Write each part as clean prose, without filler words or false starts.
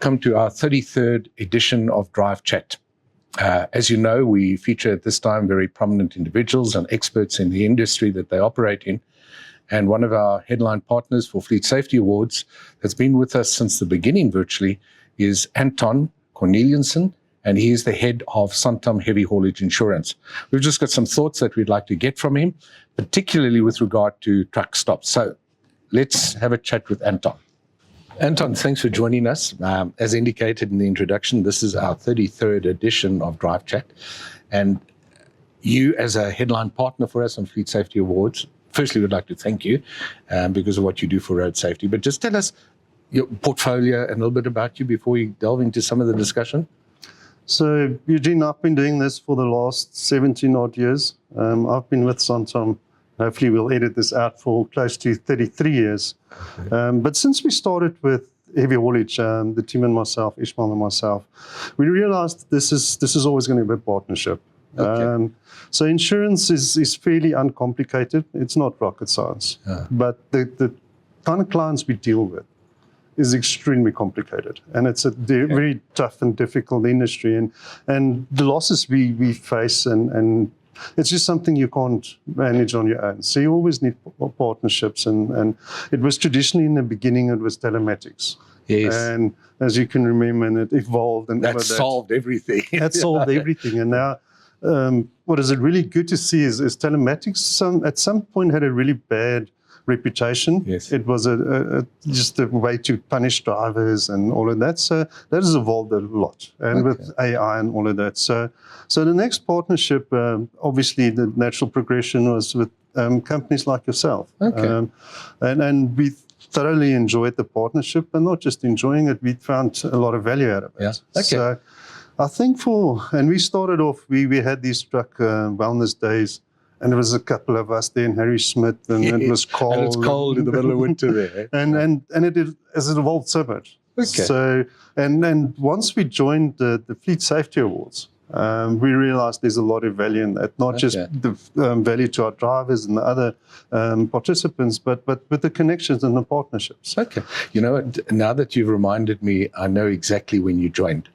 Welcome to our 33rd edition of Drive Chat. As you know, we feature at this time very prominent individuals and experts in the industry that they operate in. And one of our headline partners for Fleet Safety Awards that's been with us since the beginning virtually is Anton Cornelissen, and he is the head of Santam Heavy Haulage Insurance. We've just got some thoughts that we'd like to get from him, particularly with regard to truck stops. So let's have a chat with Anton. Anton, thanks for joining us. As indicated in the introduction, this is our 33rd edition of Drive Chat. And you, as a headline partner for us on Fleet Safety Awards, firstly, we'd like to thank you because of what you do for road safety. But just tell us your portfolio and a little bit about you before we delve into some of the discussion. So, Eugene, I've been doing this for the last 17 odd years. I've been with Santam. Hopefully we'll edit this out for close to 33 years. Okay. But since we started with heavy haulage, the team and myself, Ishmael and myself, we realized this is always going to be a partnership. Okay. So insurance is fairly uncomplicated. It's not rocket science. Yeah. But the kind of clients we deal with is extremely complicated. And it's a very tough and difficult industry. And the losses we face and it's just something you can't manage on your own. So you always need partnerships. And it was traditionally in the beginning, it was telematics. Yes. And as you can remember, and it evolved. And that solved everything. That solved everything. And now, what is it really good to see is telematics at some point had a really bad reputation. Yes. It was just a way to punish drivers and all of that. So that has evolved a lot, and with AI and all of that. So the next partnership, obviously, the natural progression was with companies like yourself. Okay. And we thoroughly enjoyed the partnership, and not just enjoying it, we found a lot of value out of it. Yeah. Okay. So I think and we started off, we had these truck wellness days. And there was a couple of us there, and Harry Smith, and it was cold. And it's cold in the middle of winter there. and it evolved so much. Okay. So, and once we joined the Fleet Safety Awards, we realized there's a lot of value in that, not just the value to our drivers and the other participants, but with the connections and the partnerships. Okay. You know what? Now that you've reminded me, I know exactly when you joined,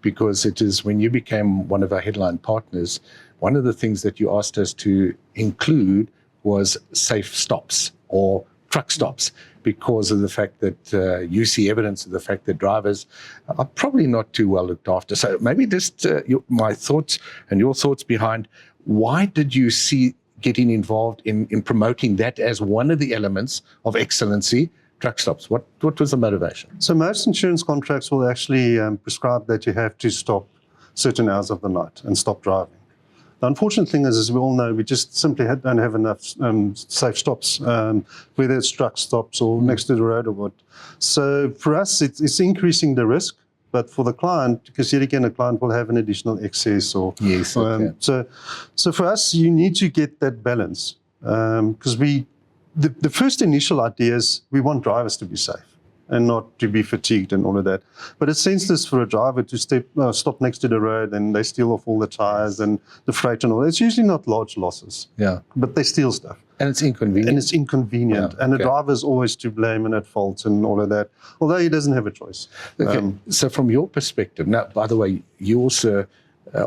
because it is when you became one of our headline partners. One of the things that you asked us to include was safe stops or truck stops, because of the fact that you see evidence of the fact that drivers are probably not too well looked after. So maybe just my thoughts and your thoughts behind, why did you see getting involved in promoting that as one of the elements of excellency, truck stops? What was the motivation? So most insurance contracts will actually prescribe that you have to stop certain hours of the night and stop driving. The unfortunate thing is, as we all know, we just simply don't have enough safe stops, whether it's truck stops or next to the road or what. So for us, it's increasing the risk, but for the client, because yet again, a client will have an additional excess. Yes. So for us, you need to get that balance, because the first initial idea is we want drivers to be safe and not to be fatigued and all of that. But it's senseless for a driver to stop next to the road and they steal off all the tires and the freight and all that. It's usually not large losses, but they steal stuff. And it's inconvenient. And the driver is always to blame and at fault and all of that, although he doesn't have a choice. Okay. So from your perspective, now, by the way, you also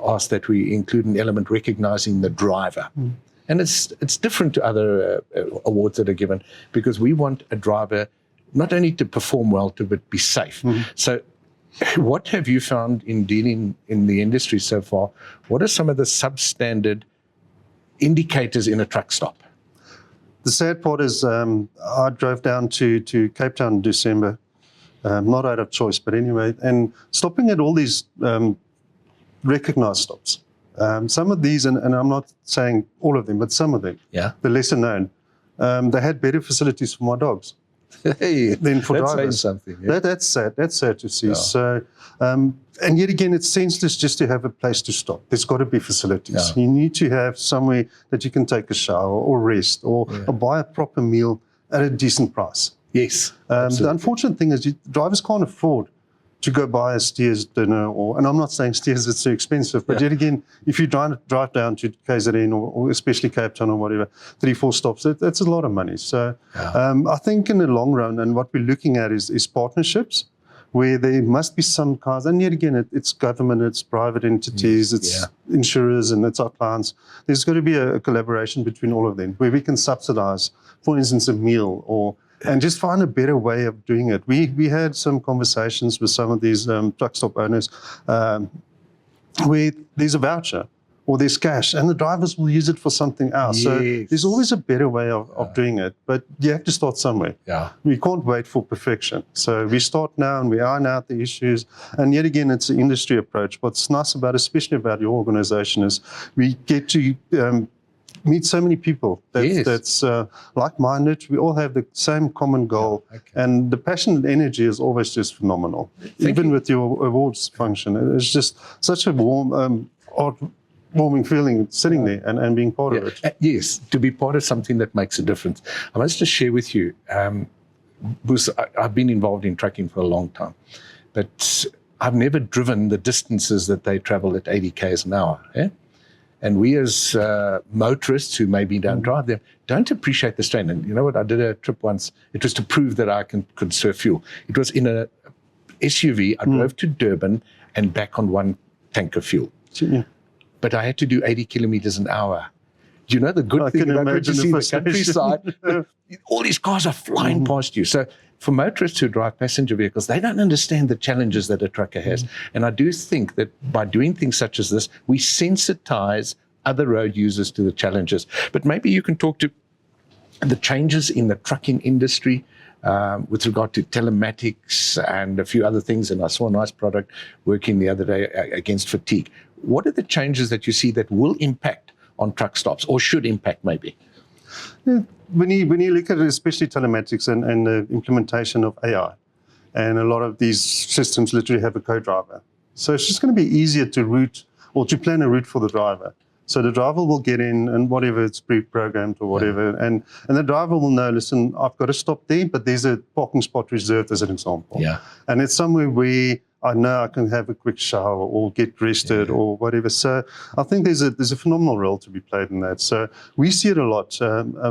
asked that we include an element recognizing the driver. And it's different to other awards that are given, because we want a driver not only to perform well, but be safe. So what have you found in dealing in the industry so far? What are some of the substandard indicators in a truck stop? The sad part is I drove down to Cape Town in December, not out of choice, but anyway, and stopping at all these recognized stops. Some of these, and I'm not saying all of them, but some of them, the lesser known, they had better facilities for my dogs. Than for drivers. Saying something. Yeah. That's sad. That's sad to see. Yeah. So, and yet again, it's senseless just to have a place to stop. There's got to be facilities. Yeah. You need to have somewhere that you can take a shower or rest or buy a proper meal at a decent price. Yes. The unfortunate thing is drivers can't afford to go buy a steers dinner, and I'm not saying steers is too expensive, but yet again, if you drive down to KZN or especially Cape Town or whatever, 3-4 stops, that's a lot of money. So I think in the long run, and what we're looking at is partnerships where there must be some cars, and yet again, it's government, it's private entities, it's insurers, and it's our clients. There's got to be a collaboration between all of them where we can subsidize, for instance, a meal and just find a better way of doing it. We had some conversations with some of these truck stop owners where there's a voucher or there's cash, and the drivers will use it for something else. Yes. So there's always a better way of doing it, but you have to start somewhere. Yeah. We can't wait for perfection. So we start now, and we iron out the issues. And yet again, it's an industry approach. What's nice about, especially about your organization, is we get to meet so many people that's like-minded. We all have the same common goal, and the passion and energy is always just phenomenal. Even with your awards function, it's just such a warming feeling sitting there and being part of it. Yes, to be part of something that makes a difference. I must just share with you, Bruce, I've been involved in trucking for a long time, but I've never driven the distances that they travel at 80 k's an hour. And we as motorists who maybe don't drive them don't appreciate the strain. And you know what? I did a trip once. It was to prove that I could conserve fuel. It was in a SUV. I drove to Durban and back on one tank of fuel. Yeah. But I had to do 80 kilometers an hour. Do you know the good thing about when you see the countryside? All these cars are flying past you. So for motorists who drive passenger vehicles, they don't understand the challenges that a trucker has. And I do think that by doing things such as this, we sensitize other road users to the challenges. But maybe you can talk to the changes in the trucking industry with regard to telematics and a few other things. And I saw a nice product working the other day against fatigue. What are the changes that you see that will impact on truck stops, or should impact maybe? Yeah. When you look at it, especially telematics and the implementation of AI, and a lot of these systems literally have a co-driver. So it's just going to be easier to route or to plan a route for the driver. So the driver will get in, and whatever it's pre-programmed or whatever, and the driver will know, listen, I've got to stop there, but there's a parking spot reserved as an example. Yeah. And it's somewhere where I know I can have a quick shower or get rested or whatever. So I think there's a phenomenal role to be played in that. So we see it a lot.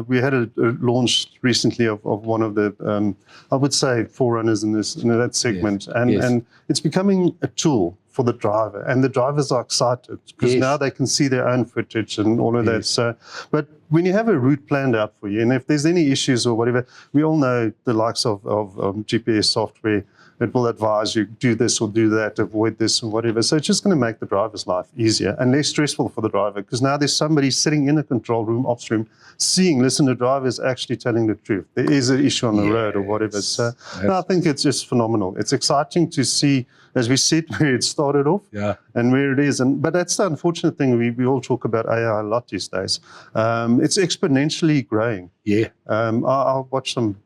We had a launch recently of one of the, I would say, forerunners in that segment. And it's becoming a tool for the driver. And the drivers are excited because now they can see their own footage and all of that. So, but when you have a route planned out for you, and if there's any issues or whatever, we all know the likes of GPS software. It will advise you, do this or do that, avoid this or whatever. So it's just going to make the driver's life easier and less stressful for the driver, because now there's somebody sitting in a control room, ops room, seeing, listen, the driver is actually telling the truth. There is an issue on the road or whatever. So I think it's just phenomenal. It's exciting to see, as we said, where it started off and where it is. But that's the unfortunate thing. We all talk about AI a lot these days. It's exponentially growing. Yeah. I'll watch some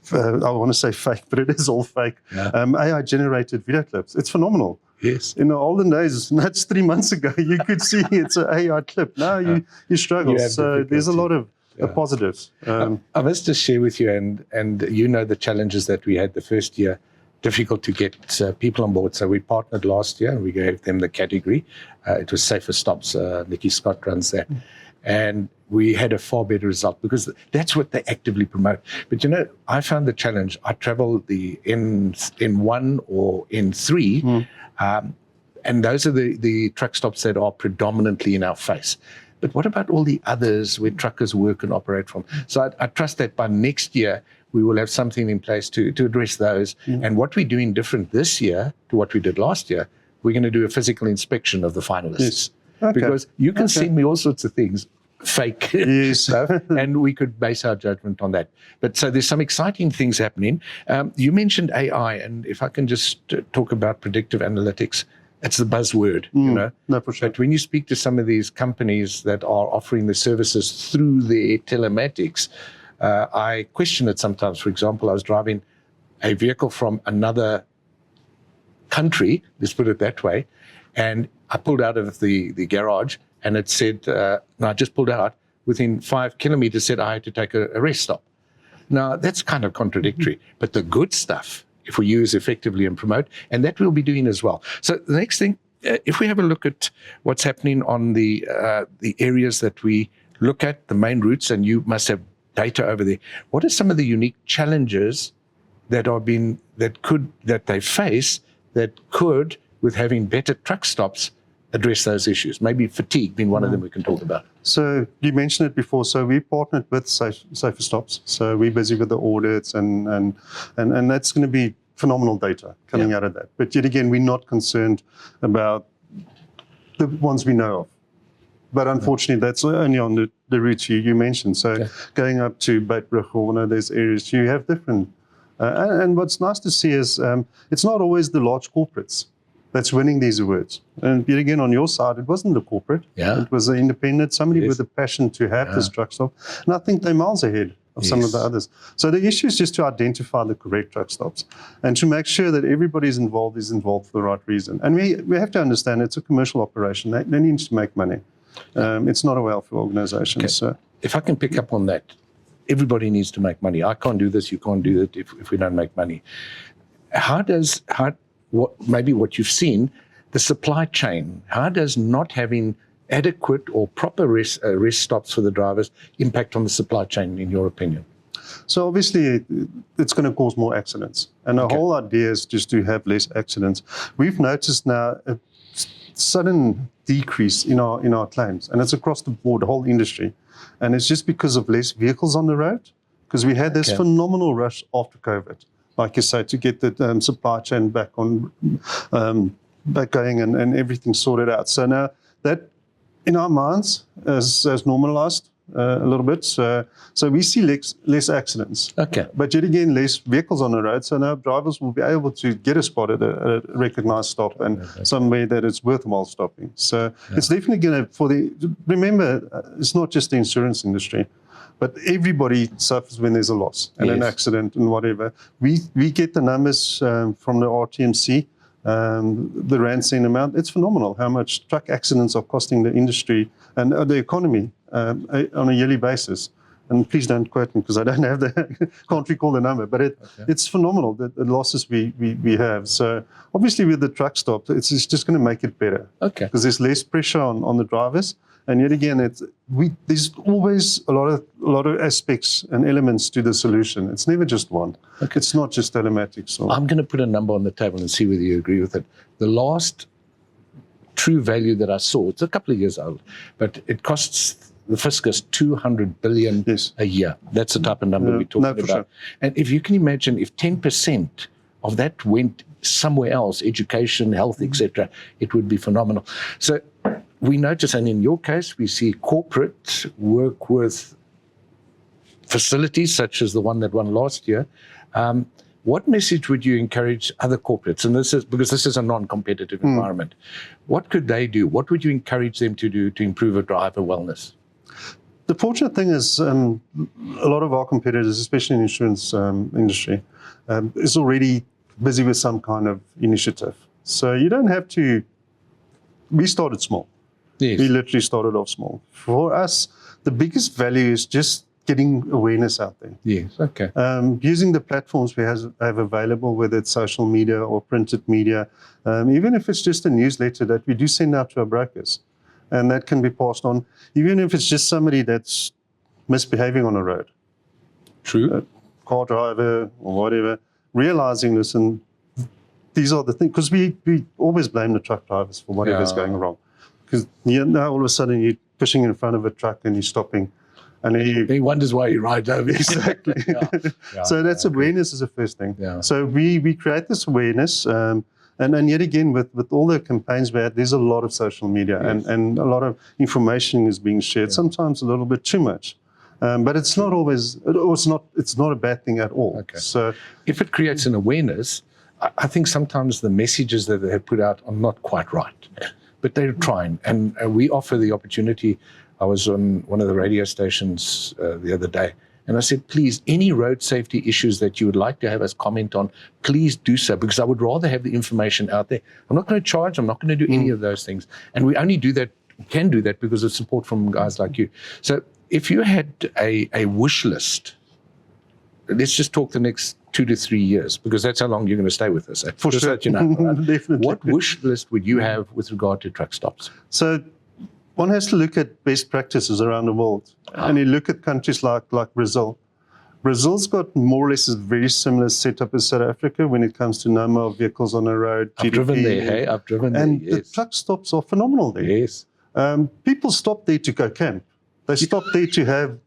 I want to say fake, but it is all fake. AI-generated video clips. It's phenomenal. Yes. In the olden days, that's 3 months ago, you could see it's an AI clip. Now you struggle. So there's a lot of positives. I must just share with you, and you know the challenges that we had the first year, difficult to get people on board. So we partnered last year and we gave them the category. It was Safer Stops. Nikki Scott runs that. And we had a far better result because that's what they actively promote. But you know, I found the challenge. I travel the N1 or N3, and those are the truck stops that are predominantly in our face. But what about all the others where truckers work and operate from? So I trust that by next year, we will have something in place to address those. And what we're doing different this year to what we did last year, we're going to do a physical inspection of the finalists. Yes. Okay. Because you can send me all sorts of things, fake stuff, and we could base our judgment on that. But so there's some exciting things happening. You mentioned AI, and if I can just talk about predictive analytics, it's the buzzword, you know. No, for sure. But when you speak to some of these companies that are offering the services through their telematics, I question it sometimes. For example, I was driving a vehicle from another country, let's put it that way, and I pulled out of the garage and it said, no, I just pulled out, within 5 kilometers said I had to take a rest stop. Now, that's kind of contradictory, but the good stuff, if we use effectively and promote, and that we'll be doing as well. So the next thing, if we have a look at what's happening on the areas that we look at, the main routes, and you must have data over there, what are some of the unique challenges that they face that could, with having better truck stops, address those issues? Maybe fatigue being one of them we can talk about. So you mentioned it before. So we partnered with Safer Stops. So we're busy with the audits and that's going to be phenomenal data coming out of that. But yet again, we're not concerned about the ones we know of. But unfortunately, that's only on the routes you mentioned. So going up to Beitbrug or one of those areas, you have different. And what's nice to see is it's not always the large corporates that's winning these awards. And yet again, on your side, it wasn't the corporate. It was an independent, somebody with a passion to have this truck stop. And I think they're miles ahead of some of the others. So the issue is just to identify the correct truck stops and to make sure that everybody is involved for the right reason. And we have to understand it's a commercial operation. They need to make money. It's not a welfare organization. Okay. So if I can pick up on that, everybody needs to make money. I can't do this, you can't do it if we don't make money. Maybe what you've seen, the supply chain, how does not having adequate or proper rest stops for the drivers impact on the supply chain, in your opinion? So obviously, it's going to cause more accidents. And the whole idea is just to have less accidents. We've noticed now a sudden decrease in our claims, and it's across the board, the whole industry. And it's just because of less vehicles on the road, because we had this phenomenal rush after COVID, like you say, to get the supply chain back going and everything sorted out. So now that, in our minds, has normalized a little bit. So we see less accidents. But yet again, less vehicles on the road. So now drivers will be able to get a spot at a recognized stop and somewhere that it's worthwhile stopping. So it's definitely going to, remember, it's not just the insurance industry, but everybody suffers when there's a loss and an accident and whatever. We get the numbers from the RTMC. The Rand-Cent amount, it's phenomenal how much truck accidents are costing the industry and the economy on a yearly basis. And please don't quote me because I don't have can't recall the number, but it's phenomenal, the losses we have. So obviously with the truck stop, it's just going to make it better. Because there's less pressure on the drivers. And yet again, there's always a lot of aspects and elements to the solution. It's never just one. It's not just telematics. I'm going to put a number on the table and see whether you agree with it. The last true value that I saw, it's a couple of years old, but it costs the fiscus 200 billion a year. That's the type of number we're talking about. Sure. And if you can imagine, if 10% of that went somewhere else, education, health, etc., it would be phenomenal. So we notice, and in your case, we see corporate work with facilities such as the one that won last year. What message would you encourage other corporates? And this is because this is a non-competitive environment. What could they do? What would you encourage them to do to improve a driver wellness? The fortunate thing is a lot of our competitors, especially in the insurance industry, is already busy with some kind of initiative. So you don't have to. We started small. We literally started off small. For us, the biggest value is just getting awareness out there. Using the platforms we have available, whether it's social media or printed media, even if it's just a newsletter that we do send out to our brokers, and that can be passed on, even if it's just somebody that's misbehaving on the road. A car driver or whatever, realizing this, and these are the things, because we always blame the truck drivers for whatever's going wrong. Because now all of a sudden you're pushing in front of a truck and you're stopping. And he wonders why you ride over. Exactly. So that's awareness is the first thing. So we create this awareness. And yet again, with all the campaigns we had, there's a lot of social media and a lot of information is being shared, sometimes a little bit too much. But it's not always, it's not a bad thing at all. So if it creates an awareness, I think sometimes the messages that they put out are not quite right. But they're trying, and we offer the opportunity. I was on one of the radio stations the other day, and I said, please, any road safety issues that you would like to have us comment on, please do so, because I would rather have the information out there. I'm not going to charge, I'm not going to do any of those things. And we only can do that because of support from guys like you. So if you had a wish list, let's just talk the next 2 to 3 years, because that's how long you're going to stay with us. For sure. That you know, right? Definitely. What wish list would you have with regard to truck stops? So one has to look at best practices around the world. And you look at countries like Brazil. Brazil's got more or less a very similar setup as South Africa when it comes to number of vehicles on the road, GDP. I've driven there, hey? I've driven there, And yes. the truck stops are phenomenal there. Yes. People stop there to go camp. They stop there to have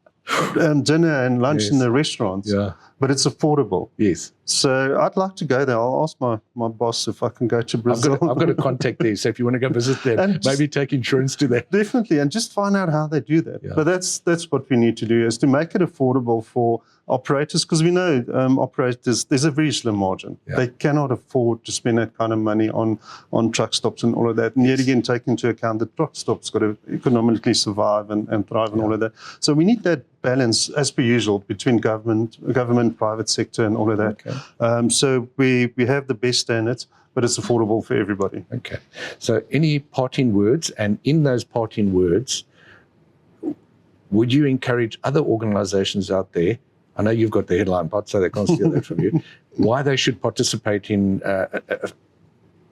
dinner and lunch in the restaurants. Yeah. But it's affordable. Yes. So I'd like to go there. I'll ask my boss if I can go to Brazil. I've got a contact there. So if you want to go visit them, And maybe take insurance to them. Definitely, and just find out how they do that. Yeah. But that's what we need to do, is to make it affordable for operators, because we know operators, there's a very slim margin. Yeah. They cannot afford to spend that kind of money on truck stops and all of that. And yet again, take into account the truck stops got to economically survive and thrive and all of that. So we need that balance, as per usual, between government, private sector and all of that. Okay. So we have the best standards, but it's affordable for everybody. Okay. So any parting words, and in those parting words, would you encourage other organizations out there, I know you've got the headline part, so they can't steal that from you, why they should participate in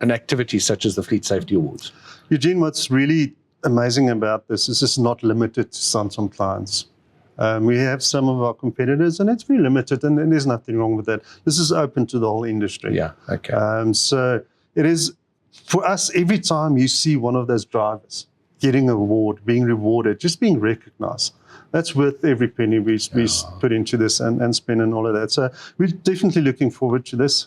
an activity such as the Fleet Safety Awards? Eugene, what's really amazing about this is it's not limited to Santam clients. We have some of our competitors, and it's very limited, and there's nothing wrong with that. This is open to the whole industry. Yeah, okay. So it is, for us, every time you see one of those drivers getting an award, being rewarded, just being recognized, that's worth every penny we put into this and spend and all of that. So we're definitely looking forward to this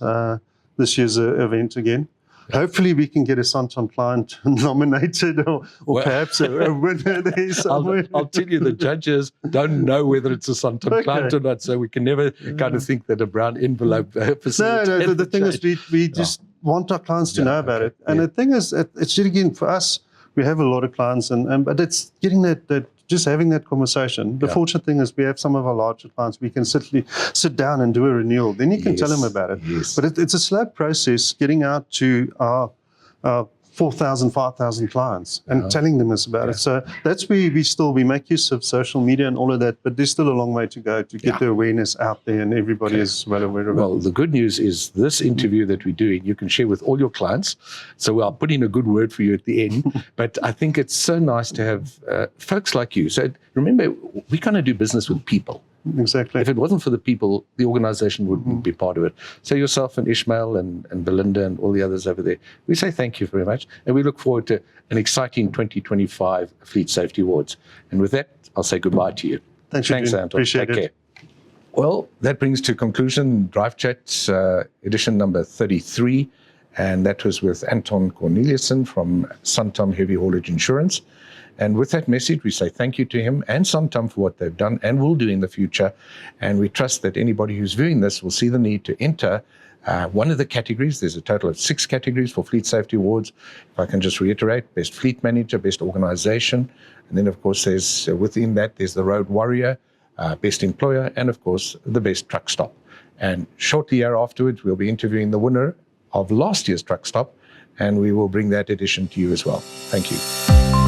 year's event again. Hopefully we can get a Santam client nominated or perhaps a winner there somewhere. I'll tell you, the judges don't know whether it's a Santam client or not, so we can never kind of think that a brown envelope facilitates. No, the thing is we just want our clients to know about it. And the thing is, it's again, for us, we have a lot of clients, but it's getting that just having that conversation. The fortunate thing is we have some of our larger clients, we can sit down and do a renewal. Then you can tell them about it. Yes. But it's a slow process getting out to our 4,000, 5,000 clients and telling them about it. So that's where we make use of social media and all of that, but there's still a long way to go to get the awareness out there, and everybody is well aware of it. Well, the good news is this interview that we're doing, you can share with all your clients. So I'll put in a good word for you at the end. But I think it's so nice to have folks like you. So remember, we kind of do business with people. Exactly. If it wasn't for the people, the organization wouldn't be part of it. So yourself and Ishmael and Belinda and all the others over there, we say thank you very much. And we look forward to an exciting 2025 Fleet Safety Awards. And with that, I'll say goodbye to you. Thanks, Anton. Appreciate Take it. care. Well, that brings to conclusion Drive Chat edition number 33. And that was with Anton Cornelissen from Santam Heavy Haulage Insurance. And with that message, we say thank you to him and Santam for what they've done and will do in the future. And we trust that anybody who's viewing this will see the need to enter one of the categories. There's a total of 6 categories for Fleet Safety Awards. If I can just reiterate, Best Fleet Manager, Best Organization. And then, of course, there's within that, there's the Road Warrior, Best Employer, and, of course, the Best Truck Stop. And shortly afterwards, we'll be interviewing the winner of last year's Truck Stop, and we will bring that edition to you as well. Thank you.